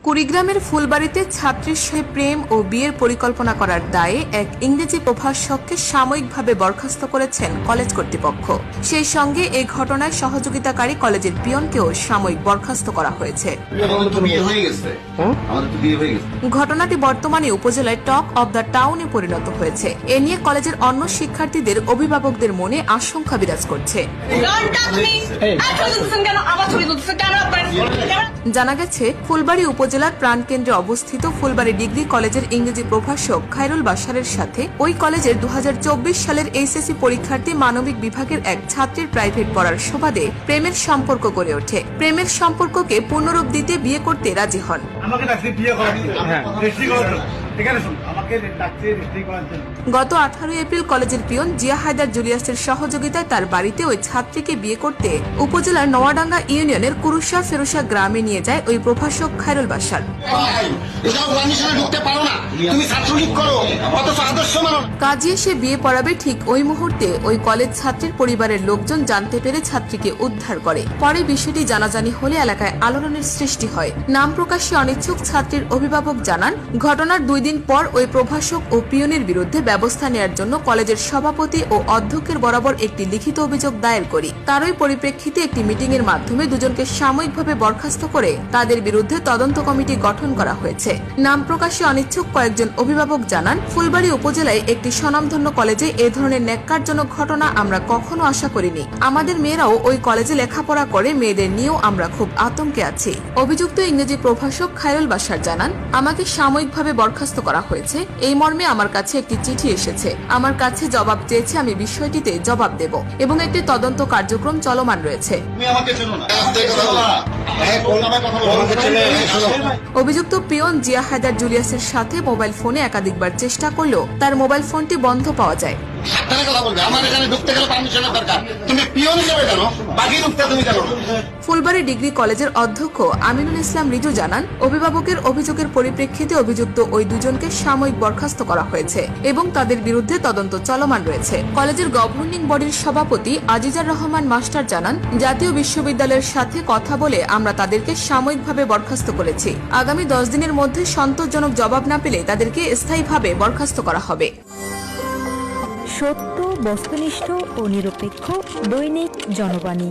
কুড়িগ্রামের ফুলবাড়িতে ছাত্রীর সঙ্গে প্রেম ও বিয়ের পরিকল্পনা করার দায়ে এক ইংরেজি প্রভাষককে সাময়িকভাবে বরখাস্ত করেছেন কলেজ কর্তৃপক্ষ। সেই সঙ্গে এই ঘটনায় সহযোগিতাকারী কলেজের পিয়নকেও সাময়িক বরখাস্ত করা হয়েছে। ঘটনাটি বর্তমানে উপজেলায় টক অব দ্য টাউনে পরিণত হয়েছে। এ নিয়ে কলেজের অন্য শিক্ষার্থীদের অভিভাবকদের মনে আশঙ্কা বিরাজ করছে। জানা গেছে, ফুলবাড়ি উপজেলার প্রাণকেন্দ্রে অবস্থিত ফুলবাড়ি ডিগ্রি কলেজের ইংরেজি প্রভাষক খায়রুল বাশারের সাথে ওই কলেজের 2024 সালের এইচএসসি পরীক্ষার্থী মানবিক বিভাগের এক ছাত্রীর প্রাইভেট পড়ার সুবাদে প্রেমের সম্পর্ক গড়ে ওঠে। প্রেমের সম্পর্ককে পূর্ণরূপ দিতে বিয়ে করতে রাজি হন। গত 18 এপ্রিল কলেজের পিয়ন জিয়া হায়দার জুলিয়াসের সহযোগিতায় তার বাড়িতে ওই ছাত্রীকে বিয়ে করতে উপজেলার নওয়াডাঙ্গা ইউনিয়নের কুরুশা ফেরুশা গ্রামে নিয়ে যায় ওই প্রভাষক খায়রুল বাশার। কাজে সে বিয়ে পড়াবে ঠিক ওই মুহূর্তে ওই কলেজ ছাত্রীর পরিবারের লোকজন জানতে পেরে ছাত্রীকে উদ্ধার করে। পরে বিষয়টি জানাজানি হলে এলাকায় আলোড়নের সৃষ্টি হয়। নাম প্রকাশে অনিচ্ছুক ছাত্রীর অভিভাবক জানান, ঘটনার 2 দিন পর ওই প্রভাষক ও পিয়নের বিরুদ্ধে ব্যবস্থা নেওয়ার জন্য কলেজের সভাপতি ও অধ্যক্ষের বরাবর একটি লিখিত অভিযোগ দায়ের করি। তারই পরিপ্রেক্ষিতে একটি মিটিং এর মাধ্যমে দুজনকে সাময়িকভাবে বরখাস্ত করে তাদের বিরুদ্ধে তদন্ত কমিটি গঠন করা হয়েছে। নাম প্রকাশে অনিচ্ছুক কয়েকজন অভিভাবক জানান, ফুলবাড়ি উপজেলায় একটি স্বনামধন্য কলেজে এ ধরনের ন্যাক্কারজনক ঘটনা আমরা কখনো আশা করিনি। আমাদের মেয়েরাও ওই কলেজে লেখাপড়া করে, মেয়েদের নিয়েও আমরা খুব আতঙ্কে আছি। অভিযুক্ত ইংরেজি প্রভাষক খায়রুল বাশার জানান, আমাকে সাময়িকভাবে বরখাস্ত করা হয়েছে। এই মর্মে আমার কাছে একটি চিঠি এসেছে। আমার কাছে জবাব চেয়েছে, আমি বিষয়টিতে জবাব দেব এবং একটি তদন্ত কার্যক্রম চলমান রয়েছে। অভিযুক্ত পিয়ন জিয়া হায়দার জুলিয়াসের সাথে মোবাইল ফোনে একাধিকবার চেষ্টা করলেও তার মোবাইল ফোনটি বন্ধ পাওয়া যায়। ফুলবাড়ি ডিগ্রি কলেজের অধ্যক্ষ আমিনুল ইসলাম রিজু জানান, অভিভাবকের অভিযোগের পরিপ্রেক্ষিতে অভিযুক্ত ওই দুজনকে সাময়িক বরখাস্ত করা হয়েছে এবং তাদের বিরুদ্ধে তদন্ত চলমান রয়েছে। কলেজের গভর্নিং বডির সভাপতি আজিজার রহমান মাস্টার জানান, জাতীয় বিশ্ববিদ্যালয়ের সাথে কথা বলে আমরা তাদেরকে সাময়িকভাবে বরখাস্ত করেছি। আগামী 10 দিনের মধ্যে সন্তোষজনক জবাব না পেলে তাদেরকে স্থায়ীভাবে বরখাস্ত করা হবে। সত্য, বস্তুনিষ্ঠ ও নিরপেক্ষ দৈনিক জনবাণী।